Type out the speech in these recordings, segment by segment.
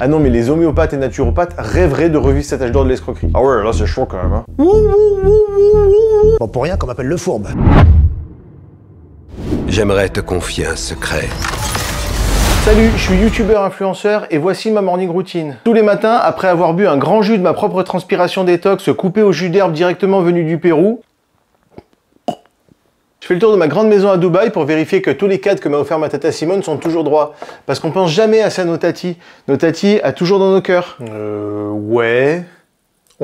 Ah non, mais les homéopathes et naturopathes rêveraient de revivre cet âge d'or de l'escroquerie. Ah ouais, là c'est chaud quand même, hein. Bon, pour rien qu'on m'appelle le fourbe. J'aimerais te confier un secret. Salut, je suis youtubeur influenceur et voici ma morning routine. Tous les matins, après avoir bu un grand jus de ma propre transpiration détox coupé au jus d'herbe directement venu du Pérou, je fais le tour de ma grande maison à Dubaï pour vérifier que tous les cadres que m'a offert ma tata Simone sont toujours droits. Parce qu'on pense jamais à ça, nos tatis. Nos tatis a toujours dans nos cœurs. Ouais...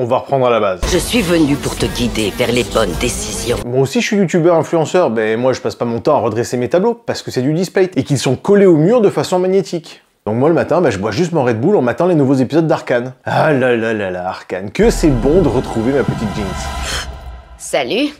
On va reprendre à la base. Je suis venu pour te guider vers les bonnes décisions. Moi aussi je suis youtubeur influenceur, mais moi je passe pas mon temps à redresser mes tableaux, parce que c'est du display, et qu'ils sont collés au mur de façon magnétique. Donc moi le matin, je bois juste mon Red Bull en m'attendant les nouveaux épisodes d'Arcane. Ah là là là là, Arcane, que c'est bon de retrouver ma petite jeans. Salut.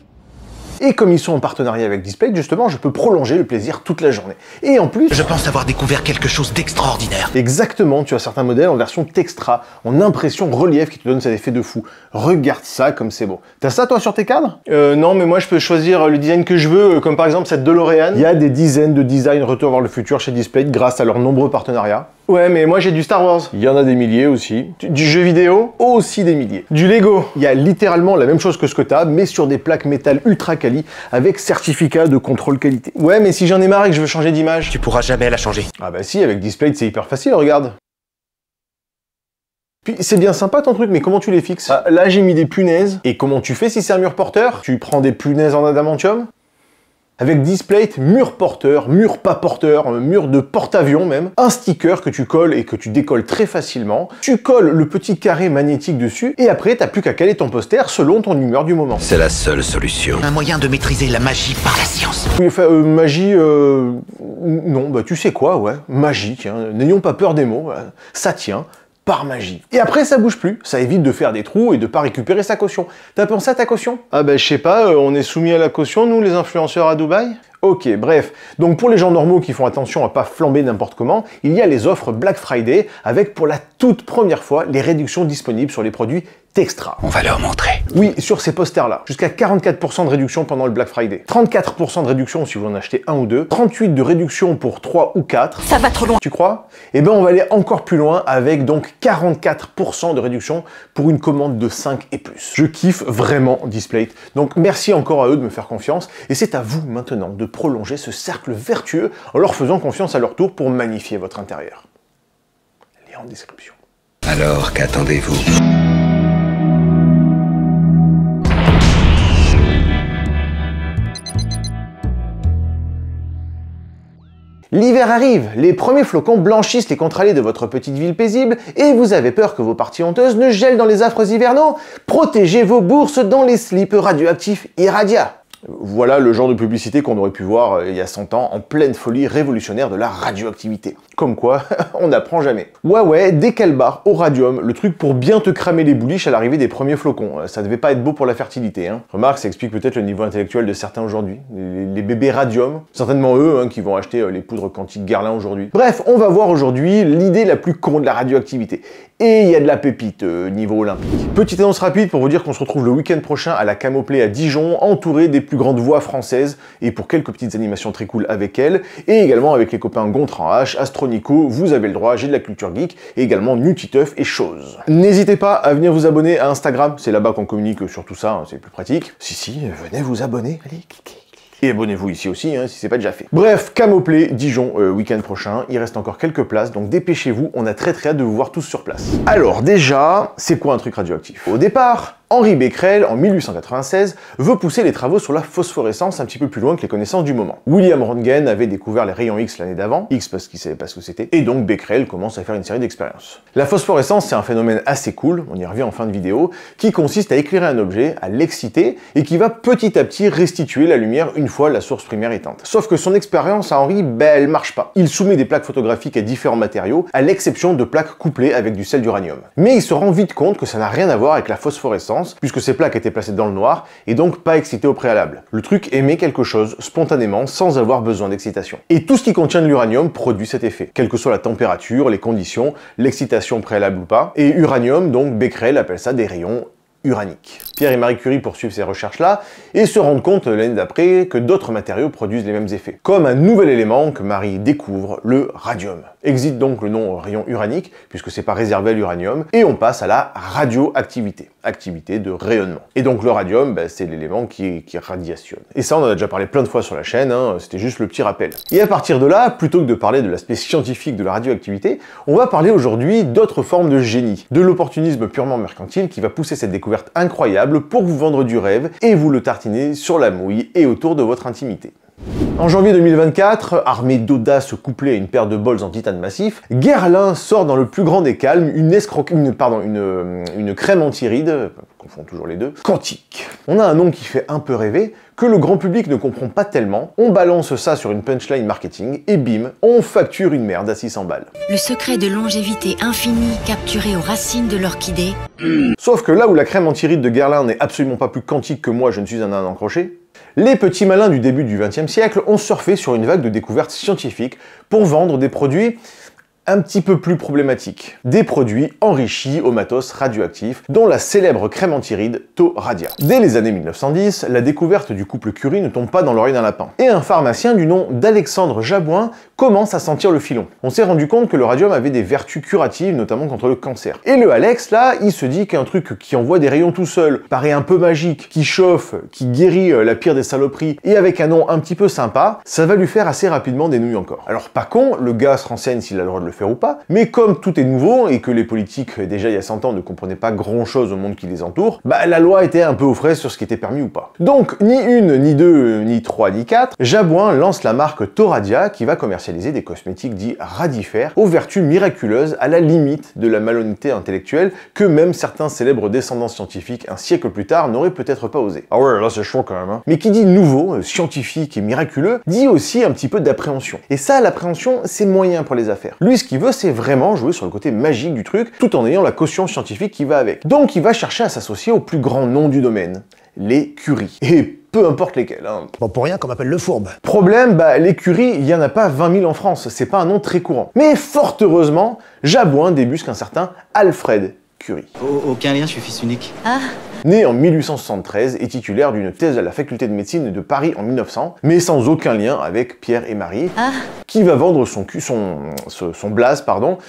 Et comme ils sont en partenariat avec Display, justement, je peux prolonger le plaisir toute la journée. Et en plus... Je pense avoir découvert quelque chose d'extraordinaire. Exactement, tu as certains modèles en version Textra, en impression relief qui te donne cet effet de fou. Regarde ça comme c'est beau. T'as ça toi sur tes cadres? Non, mais moi je peux choisir le design que je veux, comme par exemple cette DeLorean. Il y a des dizaines de designs Retour vers le futur chez Display grâce à leurs nombreux partenariats. Ouais, mais moi j'ai du Star Wars. Il y en a des milliers aussi. Du jeu vidéo, aussi des milliers. Du Lego. Il y a littéralement la même chose que ce que t'as, mais sur des plaques métal ultra quali, avec certificat de contrôle qualité. Ouais, mais si j'en ai marre et que je veux changer d'image... Tu pourras jamais la changer. Ah bah si, avec Display c'est hyper facile, regarde. Puis c'est bien sympa ton truc, mais comment tu les fixes? Là j'ai mis des punaises. Et comment tu fais si c'est un mur porteur? Tu prends des punaises en adamantium? Avec Display, mur porteur, mur pas porteur, mur de porte-avions même, un sticker que tu colles et que tu décolles très facilement, tu colles le petit carré magnétique dessus, et après t'as plus qu'à caler ton poster selon ton humeur du moment. C'est la seule solution. Un moyen de maîtriser la magie par la science. Oui, enfin, magie, non, bah tu sais quoi, ouais, magie, tiens, n'ayons pas peur des mots, ça tient. Par magie. Et après, ça bouge plus. Ça évite de faire des trous et de pas récupérer sa caution. T'as pensé à ta caution? Ah ben, je sais pas, on est soumis à la caution, nous, les influenceurs à Dubaï? Ok, bref. Donc pour les gens normaux qui font attention à pas flamber n'importe comment, il y a les offres Black Friday avec pour la toute première fois les réductions disponibles sur les produits Textra. On va leur montrer. Oui, sur ces posters-là. Jusqu'à 44% de réduction pendant le Black Friday. 34% de réduction si vous en achetez un ou deux. 38% de réduction pour 3 ou 4. Ça va trop loin. Tu crois? Eh ben on va aller encore plus loin avec donc 44% de réduction pour une commande de 5 et plus. Je kiffe vraiment Display. Donc merci encore à eux de me faire confiance. Et c'est à vous maintenant de prolonger ce cercle vertueux en leur faisant confiance à leur tour pour magnifier votre intérieur. Lien en description. Alors, qu'attendez-vous? L'hiver arrive, les premiers flocons blanchissent les contre-allées de votre petite ville paisible et vous avez peur que vos parties honteuses ne gèlent dans les affres hivernaux? Protégez vos bourses dans les slips radioactifs Iradia. Voilà le genre de publicité qu'on aurait pu voir il y a 100 ans en pleine folie révolutionnaire de la radioactivité. Comme quoi, on n'apprend jamais. Ouais, des calbars au radium, le truc pour bien te cramer les bouliches à l'arrivée des premiers flocons. Ça devait pas être beau pour la fertilité, hein. Remarque, ça explique peut-être le niveau intellectuel de certains aujourd'hui. Les bébés radium, certainement eux qui vont acheter les poudres quantiques Guerlain aujourd'hui. Bref, on va voir aujourd'hui l'idée la plus con de la radioactivité. Et il y a de la pépite niveau olympique. Petite annonce rapide pour vous dire qu'on se retrouve le week-end prochain à la Camoplay à Dijon, entouré des plus grandes voix françaises, et pour quelques petites animations très cool avec elles, et également avec les copains Gontran H, Astronico, vous avez le droit, j'ai de la culture geek, et également Nutiteuf et Chose. N'hésitez pas à venir vous abonner à Instagram, c'est là-bas qu'on communique sur tout ça, hein, c'est plus pratique. Si, venez vous abonner, allez, cliquez. Et abonnez-vous ici aussi, hein, si c'est pas déjà fait. Bref, Camoplay, Dijon, week-end prochain. Il reste encore quelques places, donc dépêchez-vous. On a très hâte de vous voir tous sur place. Alors déjà, c'est quoi un truc radioactif? Au départ, Henri Becquerel, en 1896, veut pousser les travaux sur la phosphorescence un petit peu plus loin que les connaissances du moment. William Röntgen avait découvert les rayons X l'année d'avant, X parce qu'il savait pas ce que c'était, et donc Becquerel commence à faire une série d'expériences. La phosphorescence, c'est un phénomène assez cool, on y revient en fin de vidéo, qui consiste à éclairer un objet, à l'exciter, et qui va petit à petit restituer la lumière une fois la source primaire éteinte. Sauf que son expérience à Henri, elle marche pas. Il soumet des plaques photographiques à différents matériaux, à l'exception de plaques couplées avec du sel d'uranium. Mais il se rend vite compte que ça n'a rien à voir avec la phosphorescence, puisque ces plaques étaient placées dans le noir, et donc pas excitées au préalable. Le truc émet quelque chose, spontanément, sans avoir besoin d'excitation. Et tout ce qui contient de l'uranium produit cet effet, quelle que soit la température, les conditions, l'excitation préalable ou pas. Et uranium, donc Becquerel appelle ça des rayons uraniques. Pierre et Marie Curie poursuivent ces recherches-là et se rendent compte l'année d'après que d'autres matériaux produisent les mêmes effets. Comme un nouvel élément que Marie découvre, le radium. Existe donc le nom rayon uranique, puisque c'est pas réservé à l'uranium, et on passe à la radioactivité, activité de rayonnement. Et donc le radium, c'est l'élément qui radiationne. Et ça, on en a déjà parlé plein de fois sur la chaîne, hein, c'était juste le petit rappel. Et à partir de là, plutôt que de parler de l'aspect scientifique de la radioactivité, on va parler aujourd'hui d'autres formes de génie, de l'opportunisme purement mercantile qui va pousser cette découverte incroyable pour vous vendre du rêve et vous le tartiner sur la mouille et autour de votre intimité. En janvier 2024, armé d'audace couplée à une paire de bols en titane massif, Guerlain sort dans le plus grand des calmes une crème anti-rides, confond toujours les deux, quantique. On a un nom qui fait un peu rêver, que le grand public ne comprend pas tellement, on balance ça sur une punchline marketing, et bim, on facture une merde à 600 balles. Le secret de longévité infinie capturé aux racines de l'orchidée. Sauf que là où la crème anti-rides de Guerlain n'est absolument pas plus quantique que moi, je ne suis un âne encroché, les petits malins du début du XXe siècle ont surfé sur une vague de découvertes scientifiques pour vendre des produits un petit peu plus problématiques. Des produits enrichis au matos radioactif, dont la célèbre crème anti-rides Thau-Radia. Dès les années 1910, la découverte du couple Curie ne tombe pas dans l'oreille d'un lapin. Et un pharmacien du nom d'Alexandre Jabouin commence à sentir le filon. On s'est rendu compte que le radium avait des vertus curatives, notamment contre le cancer. Et le Alex, là, il se dit qu'un truc qui envoie des rayons tout seul, paraît un peu magique, qui chauffe, qui guérit la pire des saloperies, et avec un nom un petit peu sympa, ça va lui faire assez rapidement des nouilles encore. Alors pas con, le gars se renseigne s'il a le droit de le faire ou pas, mais comme tout est nouveau et que les politiques déjà il y a 100 ans ne comprenaient pas grand chose au monde qui les entoure, la loi était un peu aux fraises sur ce qui était permis ou pas. Donc ni une, ni deux, ni trois, ni quatre, Jabouin lance la marque Thau-Radia qui va commercialiser des cosmétiques dits radifères aux vertus miraculeuses à la limite de la malhonnêteté intellectuelle que même certains célèbres descendants scientifiques un siècle plus tard n'auraient peut-être pas osé. Ah ouais, là c'est chaud quand même, hein. Mais qui dit nouveau, scientifique et miraculeux, dit aussi un petit peu d'appréhension. Et ça, l'appréhension, c'est moyen pour les affaires. Lui, ce qu'il veut, c'est vraiment jouer sur le côté magique du truc, tout en ayant la caution scientifique qui va avec. Donc il va chercher à s'associer au plus grand nom du domaine, les Curie. Et peu importe lesquels, hein. Bon, pour rien qu'on m'appelle le fourbe. Problème, les Curie, il y en a pas 20 000 en France, c'est pas un nom très courant. Mais fort heureusement, Jabouin débusque un certain Alfred Curie. Aucun lien, je suis fils unique. Ah, Né en 1873 et titulaire d'une thèse à la faculté de médecine de Paris en 1900, mais sans aucun lien avec Pierre et Marie, qui va vendre son blaze,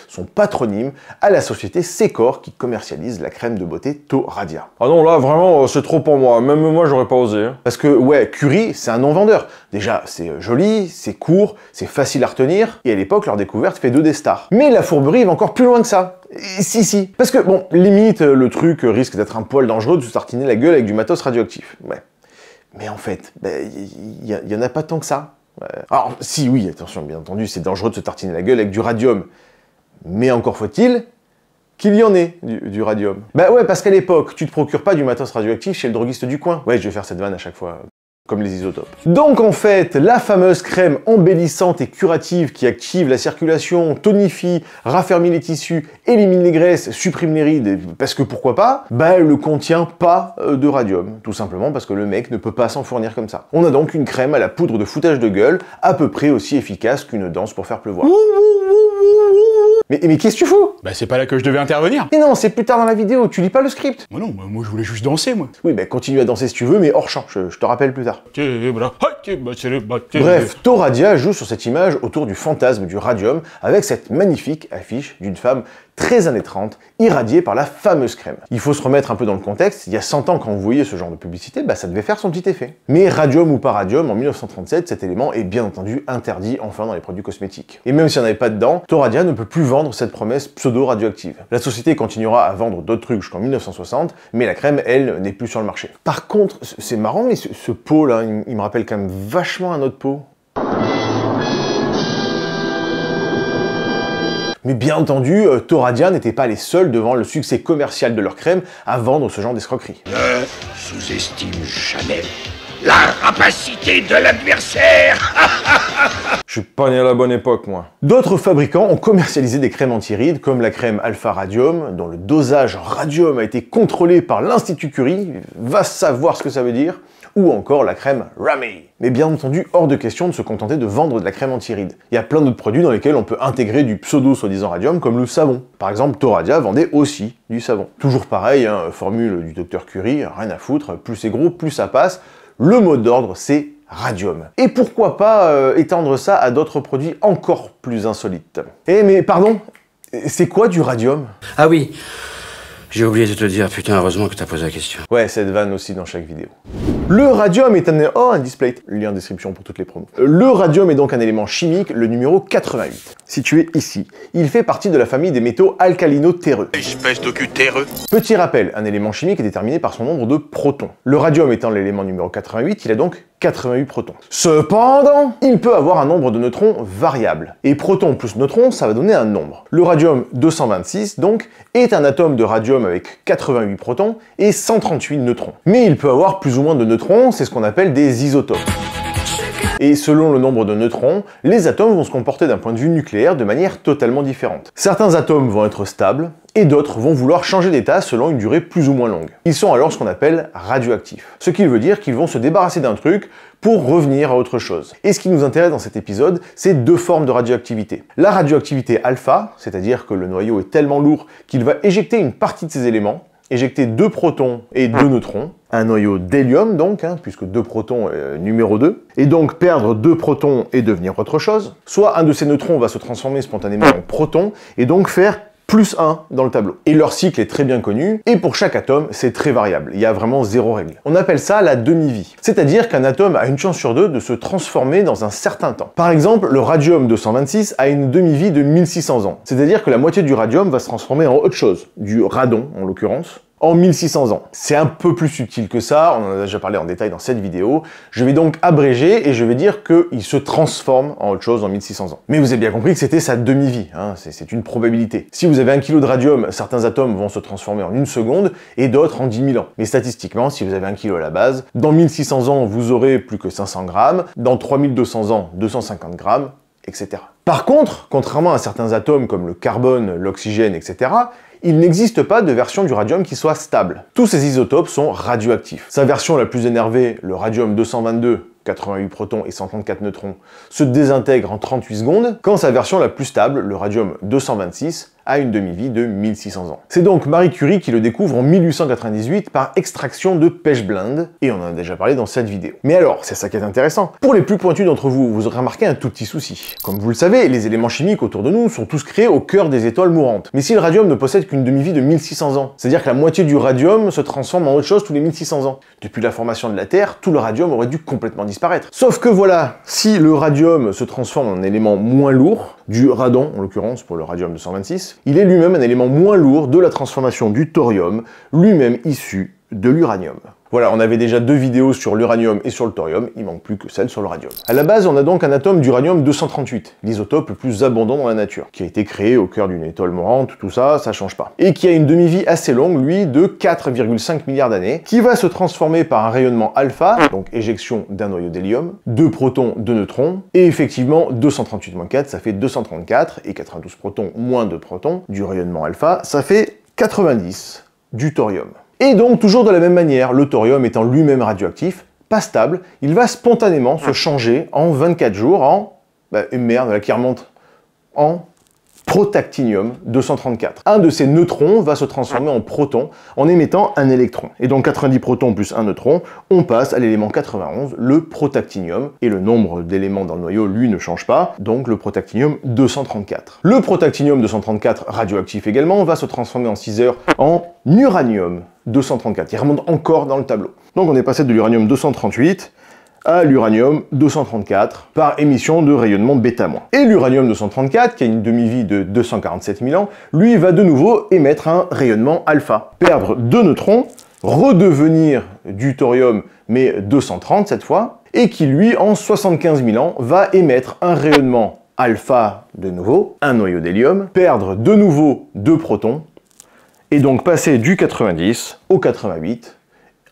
son patronyme, à la société Sécor qui commercialise la crème de beauté Thau-Radia. Ah non, là vraiment, c'est trop pour moi, même moi j'aurais pas osé. Hein. Parce que, ouais, Curie, c'est un nom vendeur. Déjà, c'est joli, c'est court, c'est facile à retenir, et à l'époque, leur découverte fait d'eux des stars. Mais la fourberie va encore plus loin que ça. Et si. Parce que, bon, limite, le truc risque d'être un poil dangereux de se tartiner la gueule avec du matos radioactif. Ouais. Mais en fait, y en a pas tant que ça. Ouais. Alors, si, oui, attention, bien entendu, c'est dangereux de se tartiner la gueule avec du radium. Mais encore faut-il qu'il y en ait du radium. Bah ouais, parce qu'à l'époque, tu te procures pas du matos radioactif chez le droguiste du coin. Ouais, je vais faire cette vanne à chaque fois. Comme les isotopes. Donc en fait, la fameuse crème embellissante et curative qui active la circulation, tonifie, raffermit les tissus, élimine les graisses, supprime les rides, parce que pourquoi pas, elle ne contient pas de radium. Tout simplement parce que le mec ne peut pas s'en fournir comme ça. On a donc une crème à la poudre de foutage de gueule, à peu près aussi efficace qu'une danse pour faire pleuvoir. Mais qu'est-ce que tu fous? C'est pas là que je devais intervenir. Mais non, c'est plus tard dans la vidéo, tu lis pas le script. Non, moi je voulais juste danser, moi. Oui, continue à danser si tu veux, mais hors champ, je te rappelle plus tard. Bref, Thau-Radia joue sur cette image autour du fantasme du radium avec cette magnifique affiche d'une femme très années 30, irradiée par la fameuse crème. Il faut se remettre un peu dans le contexte, il y a 100 ans quand vous voyez ce genre de publicité, ça devait faire son petit effet. Mais radium ou pas radium, en 1937, cet élément est bien entendu interdit enfin dans les produits cosmétiques. Et même s'il n'y en avait pas dedans, Thau-Radia ne peut plus vendre cette promesse pseudo-radioactive. La société continuera à vendre d'autres trucs jusqu'en 1960, mais la crème, elle, n'est plus sur le marché. Par contre, c'est marrant, mais ce pot là, il me rappelle quand même vachement un autre pot. Mais bien entendu, Thau-Radia n'était pas les seuls devant le succès commercial de leur crème à vendre ce genre d'escroquerie. Ne sous-estime jamais la rapacité de l'adversaire. Je suis pas né à la bonne époque, moi. D'autres fabricants ont commercialisé des crèmes anti-rides, comme la crème Alpha Radium, dont le dosage radium a été contrôlé par l'Institut Curie, va savoir ce que ça veut dire, ou encore la crème Ramey. Mais bien entendu, hors de question de se contenter de vendre de la crème anti-rides. Il y a plein d'autres produits dans lesquels on peut intégrer du pseudo soi-disant radium, comme le savon. Par exemple, Thau-Radia vendait aussi du savon. Toujours pareil, formule du docteur Curie, rien à foutre, plus c'est gros, plus ça passe. Le mot d'ordre, c'est radium. Et pourquoi pas étendre ça à d'autres produits encore plus insolites. Eh mais pardon, c'est quoi du radium? Ah oui, j'ai oublié de te dire, putain, heureusement que t'as posé la question. Ouais, cette vanne aussi dans chaque vidéo. Le radium est un... Oh, un display. Lien en description pour toutes les promos. Le radium est donc un élément chimique, le numéro 88. Situé ici. Il fait partie de la famille des métaux alcalino-terreux. Espèce de cul terreux. Petit rappel, un élément chimique est déterminé par son nombre de protons. Le radium étant l'élément numéro 88, il a donc 88 protons. Cependant, il peut avoir un nombre de neutrons variable. Et protons plus neutrons, ça va donner un nombre. Le radium 226, donc, est un atome de radium avec 88 protons et 138 neutrons. Mais il peut avoir plus ou moins de neutrons, c'est ce qu'on appelle des isotopes. Et selon le nombre de neutrons, les atomes vont se comporter d'un point de vue nucléaire de manière totalement différente. Certains atomes vont être stables, et d'autres vont vouloir changer d'état selon une durée plus ou moins longue. Ils sont alors ce qu'on appelle radioactifs. Ce qui veut dire qu'ils vont se débarrasser d'un truc pour revenir à autre chose. Et ce qui nous intéresse dans cet épisode, c'est deux formes de radioactivité. La radioactivité alpha, c'est-à-dire que le noyau est tellement lourd qu'il va éjecter une partie de ses éléments, éjecter 2 protons et 2 neutrons, un noyau d'hélium donc, puisque 2 protons numéro 2, et donc perdre 2 protons et devenir autre chose, soit un de ces neutrons va se transformer spontanément en proton, et donc faire plus 1 dans le tableau. Et leur cycle est très bien connu, et pour chaque atome, c'est très variable. Il y a vraiment 0 règle. On appelle ça la demi-vie. C'est-à-dire qu'un atome a une chance sur 2 de se transformer dans un certain temps. Par exemple, le radium 226 a une demi-vie de 1600 ans. C'est-à-dire que la moitié du radium va se transformer en autre chose, du radon en l'occurrence, en 1600 ans. C'est un peu plus subtil que ça, on en a déjà parlé en détail dans cette vidéo. Je vais donc abréger et je vais dire qu'il se transforme en autre chose en 1600 ans. Mais vous avez bien compris que c'était sa demi-vie, c'est une probabilité. Si vous avez 1 kg de radium, certains atomes vont se transformer en 1 seconde et d'autres en 10 000 ans. Mais statistiquement, si vous avez 1 kg à la base, dans 1600 ans, vous aurez plus que 500 grammes, dans 3200 ans, 250 grammes, etc. Par contre, contrairement à certains atomes comme le carbone, l'oxygène, etc., il n'existe pas de version du radium qui soit stable. Tous ces isotopes sont radioactifs. Sa version la plus énervée, le radium 222, 88 protons et 134 neutrons, se désintègre en 38 secondes, quand sa version la plus stable, le radium 226, a une demi-vie de 1600 ans. C'est donc Marie Curie qui le découvre en 1898 par extraction de pêche-blinde, et on en a déjà parlé dans cette vidéo. Mais alors, c'est ça qui est intéressant. Pour les plus pointus d'entre vous, vous aurez remarqué un tout petit souci. Comme vous le savez, les éléments chimiques autour de nous sont tous créés au cœur des étoiles mourantes. Mais si le radium ne possède qu'une demi-vie de 1600 ans, c'est-à-dire que la moitié du radium se transforme en autre chose tous les 1600 ans. Depuis la formation de la Terre, tout le radium aurait dû complètement disparaître. Sauf que voilà, si le radium se transforme en un élément moins lourd, du radon en l'occurrence pour le radium 226, il est lui-même un élément moins lourd de la transformation du thorium, lui-même issu de l'uranium. Voilà, on avait déjà 2 vidéos sur l'uranium et sur le thorium, il manque plus que celle sur le radium. À la base, on a donc un atome d'uranium 238, l'isotope le plus abondant dans la nature, qui a été créé au cœur d'une étoile mourante, tout ça, ça change pas. Et qui a une demi-vie assez longue, lui, de 4,5 milliards d'années, qui va se transformer par un rayonnement alpha, donc éjection d'un noyau d'hélium, 2 protons, 2 neutrons, et effectivement, 238 moins 4, ça fait 234, et 92 protons moins 2 protons, du rayonnement alpha, ça fait 90 du thorium. Et donc, toujours de la même manière, le thorium étant lui-même radioactif, pas stable, il va spontanément se changer en 24 jours en... merde, là qui remonte. En protactinium 234. Un de ces neutrons va se transformer en proton en émettant un électron. Et donc 90 protons plus un neutron, on passe à l'élément 91, le protactinium. Et le nombre d'éléments dans le noyau, lui, ne change pas, donc le protactinium 234. Le protactinium 234, radioactif également, va se transformer en 6 heures en uranium 234. Il remonte encore dans le tableau. Donc on est passé de l'uranium 238 à l'uranium 234 par émission de rayonnement β-. Et l'uranium 234, qui a une demi-vie de 247 000 ans, lui va de nouveau émettre un rayonnement alpha. Perdre 2 neutrons, redevenir du thorium, mais 230 cette fois, et qui lui, en 75 000 ans, va émettre un rayonnement alpha de nouveau, un noyau d'hélium, perdre de nouveau 2 protons, et donc passer du 90 au 88.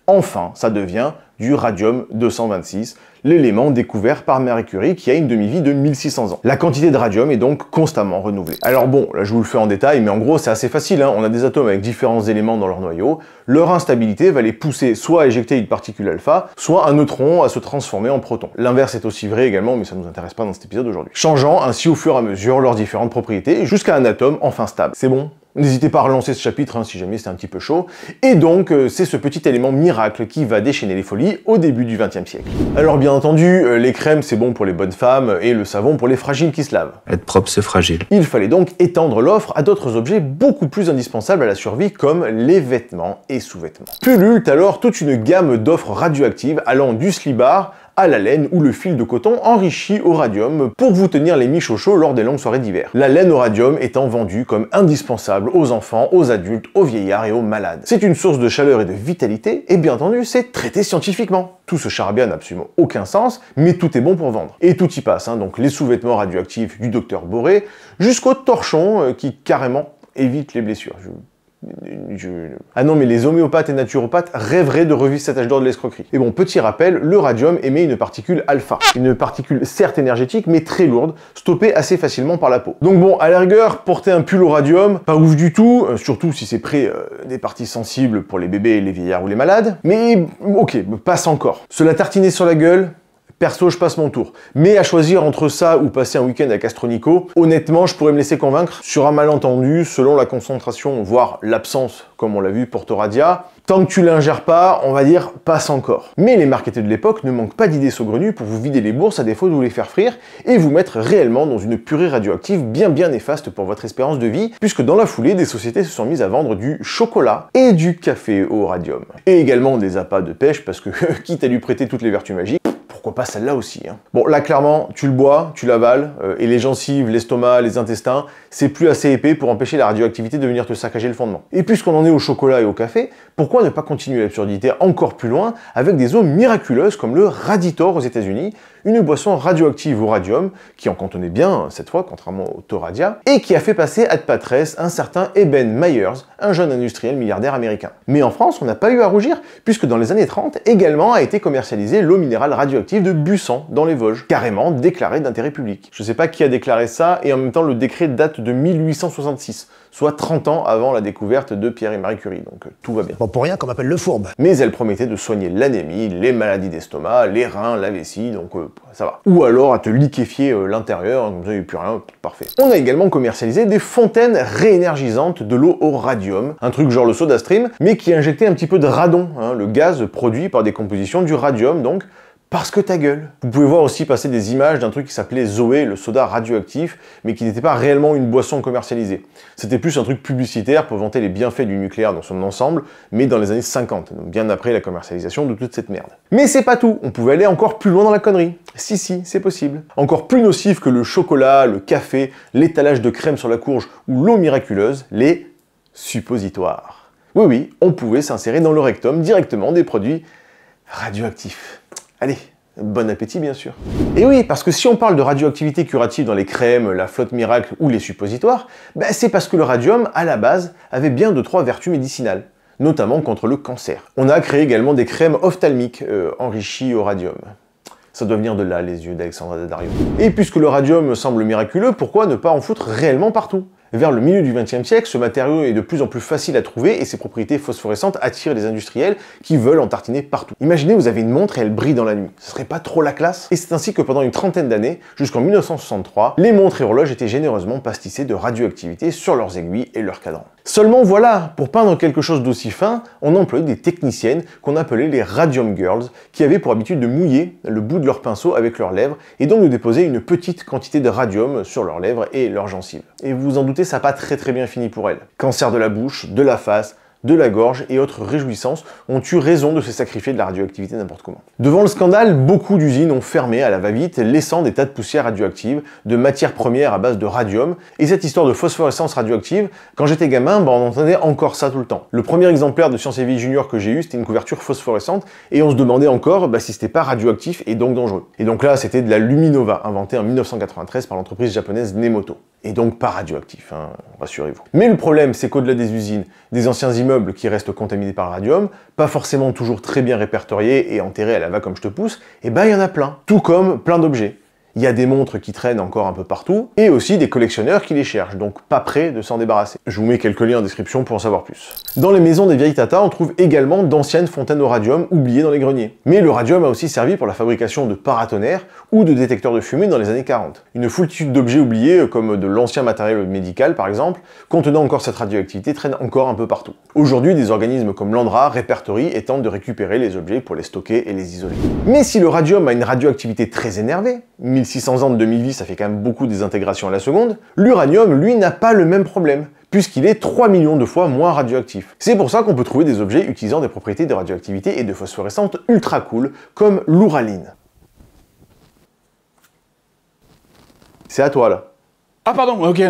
Enfin, ça devient du radium 226, l'élément découvert par Marie Curie qui a une demi-vie de 1600 ans. La quantité de radium est donc constamment renouvelée. Alors bon, là je vous le fais en détail, mais en gros c'est assez facile, on a des atomes avec différents éléments dans leur noyau, leur instabilité va les pousser soit à éjecter une particule alpha, soit un neutron à se transformer en proton. L'inverse est aussi vrai également, mais ça ne nous intéresse pas dans cet épisode aujourd'hui. Changeant ainsi au fur et à mesure leurs différentes propriétés, jusqu'à un atome enfin stable. C'est bon ? N'hésitez pas à relancer ce chapitre si jamais c'est un petit peu chaud. Et donc, c'est ce petit élément miracle qui va déchaîner les folies au début du XXe siècle. Alors bien entendu, les crèmes c'est bon pour les bonnes femmes et le savon pour les fragiles qui se lavent. Être propre, c'est fragile. Il fallait donc étendre l'offre à d'autres objets beaucoup plus indispensables à la survie comme les vêtements et sous-vêtements. Pullule alors toute une gamme d'offres radioactives allant du slibard à la laine ou le fil de coton enrichi au radium pour vous tenir les miches au chaud lors des longues soirées d'hiver. La laine au radium étant vendue comme indispensable aux enfants, aux adultes, aux vieillards et aux malades. C'est une source de chaleur et de vitalité, et bien entendu, c'est traité scientifiquement. Tout ce charabia n'a absolument aucun sens, mais tout est bon pour vendre. Et tout y passe, donc les sous-vêtements radioactifs du docteur Boré, jusqu'au torchon qui carrément évite les blessures. Ah non, mais les homéopathes et naturopathes rêveraient de revivre cet âge d'or de l'escroquerie. Et bon, petit rappel, le radium émet une particule alpha. Une particule certes énergétique, mais très lourde, stoppée assez facilement par la peau. Donc bon, à la rigueur, porter un pull au radium, pas ouf du tout, surtout si c'est près des parties sensibles pour les bébés, les vieillards ou les malades. Mais ok, passe encore. Se la tartiner sur la gueule, perso, je passe mon tour. Mais à choisir entre ça ou passer un week-end à Castronico, honnêtement, je pourrais me laisser convaincre sur un malentendu, selon la concentration, voire l'absence, comme on l'a vu pour Toradia. Tant que tu l'ingères pas, on va dire, passe encore. Mais les marketeurs de l'époque ne manquent pas d'idées saugrenues pour vous vider les bourses à défaut de vous les faire frire et vous mettre réellement dans une purée radioactive bien néfaste pour votre espérance de vie, puisque dans la foulée, des sociétés se sont mises à vendre du chocolat et du café au radium. Et également des appâts de pêche, parce que quitte à lui prêter toutes les vertus magiques, pourquoi pas celle-là aussi. Bon, là, clairement, tu le bois, tu l'avales, et les gencives, l'estomac, les intestins, c'est plus assez épais pour empêcher la radioactivité de venir te saccager le fondement. Et puisqu'on en est au chocolat et au café, pourquoi ne pas continuer l'absurdité encore plus loin avec des eaux miraculeuses comme le Raditor aux États-Unis, une boisson radioactive au radium, qui en contenait bien cette fois, contrairement au Toradia, et qui a fait passer ad patres un certain Eben Myers, un jeune industriel milliardaire américain. Mais en France, on n'a pas eu à rougir, puisque dans les années 30, également a été commercialisée l'eau minérale radioactive de Bussan, dans les Vosges, carrément déclarée d'intérêt public. Je sais pas qui a déclaré ça, et en même temps le décret date de 1866, soit 30 ans avant la découverte de Pierre et Marie Curie, donc tout va bien. Bon, pour rien qu'on m'appelle le fourbe. Mais elle promettait de soigner l'anémie, les maladies d'estomac, les reins, la vessie, donc ça va. Ou alors à te liquéfier l'intérieur, comme ça il n'y a plus rien, parfait. On a également commercialisé des fontaines réénergisantes de l'eau au radium, un truc genre le SodaStream, mais qui injectait un petit peu de radon, le gaz produit par décomposition du radium, donc parce que ta gueule. Vous pouvez voir aussi passer des images d'un truc qui s'appelait Zoé, le soda radioactif, mais qui n'était pas réellement une boisson commercialisée. C'était plus un truc publicitaire pour vanter les bienfaits du nucléaire dans son ensemble, mais dans les années 50, donc bien après la commercialisation de toute cette merde. Mais c'est pas tout, on pouvait aller encore plus loin dans la connerie. Si, c'est possible. Encore plus nocif que le chocolat, le café, l'étalage de crème sur la courge ou l'eau miraculeuse, les suppositoires. Oui, on pouvait s'insérer dans le rectum directement des produits radioactifs. Allez, bon appétit bien sûr. Et oui, parce que si on parle de radioactivité curative dans les crèmes, la flotte miracle ou les suppositoires, c'est parce que le radium, à la base, avait bien 2-3 vertus médicinales, notamment contre le cancer. On a créé également des crèmes ophtalmiques enrichies au radium. Ça doit venir de là, les yeux d'Alexandra Daddario. Et puisque le radium semble miraculeux, pourquoi ne pas en foutre réellement partout ? Vers le milieu du XXe siècle, ce matériau est de plus en plus facile à trouver et ses propriétés phosphorescentes attirent les industriels qui veulent en tartiner partout. Imaginez, vous avez une montre et elle brille dans la nuit. Ce serait pas trop la classe? Et c'est ainsi que pendant une trentaine d'années, jusqu'en 1963, les montres et horloges étaient généreusement pastissées de radioactivité sur leurs aiguilles et leurs cadrans. Seulement voilà, pour peindre quelque chose d'aussi fin, on employait des techniciennes qu'on appelait les Radium Girls, qui avaient pour habitude de mouiller le bout de leur pinceau avec leurs lèvres et donc de déposer une petite quantité de radium sur leurs lèvres et leurs gencives. Et vous vous en doutez, ça n'a pas très bien fini pour elles. Cancer de la bouche, de la face, de la gorge et autres réjouissances ont eu raison de se sacrifier de la radioactivité n'importe comment. Devant le scandale, beaucoup d'usines ont fermé à la va-vite, laissant des tas de poussières radioactives, de matières premières à base de radium, et cette histoire de phosphorescence radioactive, quand j'étais gamin, on entendait encore ça tout le temps. Le premier exemplaire de Science et Vie Junior que j'ai eu, c'était une couverture phosphorescente, et on se demandait encore si c'était pas radioactif et donc dangereux. Et donc là, c'était de la Luminova, inventée en 1993 par l'entreprise japonaise Nemoto. Et donc pas radioactif, rassurez-vous. Mais le problème, c'est qu'au-delà des usines, des anciens immeubles qui restent contaminés par le radium, pas forcément toujours très bien répertoriés et enterrés à la va comme je te pousse, il y en a plein. Tout comme plein d'objets. Il y a des montres qui traînent encore un peu partout, et aussi des collectionneurs qui les cherchent, donc pas prêts de s'en débarrasser. Je vous mets quelques liens en description pour en savoir plus. Dans les maisons des vieilles tatas, on trouve également d'anciennes fontaines au radium oubliées dans les greniers. Mais le radium a aussi servi pour la fabrication de paratonnerres ou de détecteurs de fumée dans les années 40. Une foultitude d'objets oubliés, comme de l'ancien matériel médical par exemple, contenant encore cette radioactivité, traînent encore un peu partout. Aujourd'hui, des organismes comme l'ANDRA répertorient et tentent de récupérer les objets pour les stocker et les isoler. Mais si le radium a une radioactivité très énervée, 1600 ans de demi-vie, ça fait quand même beaucoup désintégrations à la seconde, l'uranium, lui, n'a pas le même problème, puisqu'il est 3 millions de fois moins radioactif. C'est pour ça qu'on peut trouver des objets utilisant des propriétés de radioactivité et de phosphorescence ultra cool, comme l'ouraline. C'est à toi, là. Ah, pardon, ok,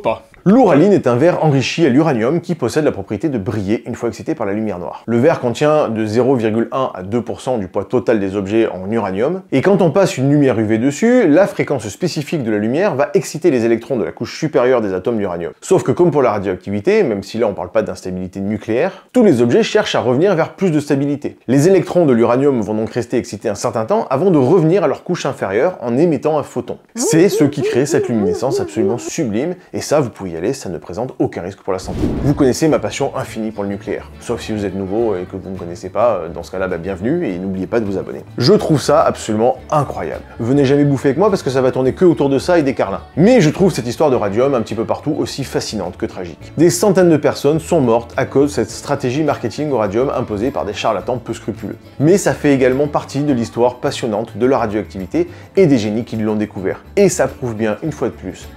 pas. L'ouraline est un verre enrichi à l'uranium qui possède la propriété de briller une fois excité par la lumière noire. Le verre contient de 0,1 à 2% du poids total des objets en uranium, et quand on passe une lumière UV dessus, la fréquence spécifique de la lumière va exciter les électrons de la couche supérieure des atomes d'uranium. Sauf que comme pour la radioactivité, même si là on parle pas d'instabilité nucléaire, tous les objets cherchent à revenir vers plus de stabilité. Les électrons de l'uranium vont donc rester excités un certain temps avant de revenir à leur couche inférieure en émettant un photon. C'est ce qui crée cette luminescence absolument sublime, et ça vous pouvez y aller, ça ne présente aucun risque pour la santé. Vous connaissez ma passion infinie pour le nucléaire. Sauf si vous êtes nouveau et que vous ne connaissez pas, dans ce cas-là, bienvenue, et n'oubliez pas de vous abonner. Je trouve ça absolument incroyable. Venez jamais bouffer avec moi parce que ça va tourner que autour de ça et des carlins. Mais je trouve cette histoire de radium un petit peu partout aussi fascinante que tragique. Des centaines de personnes sont mortes à cause de cette stratégie marketing au radium imposée par des charlatans peu scrupuleux. Mais ça fait également partie de l'histoire passionnante de la radioactivité et des génies qui l'ont découvert. Et ça prouve bien, une fois de plus,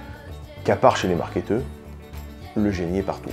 qu'à part chez les marketeurs, le génie est partout.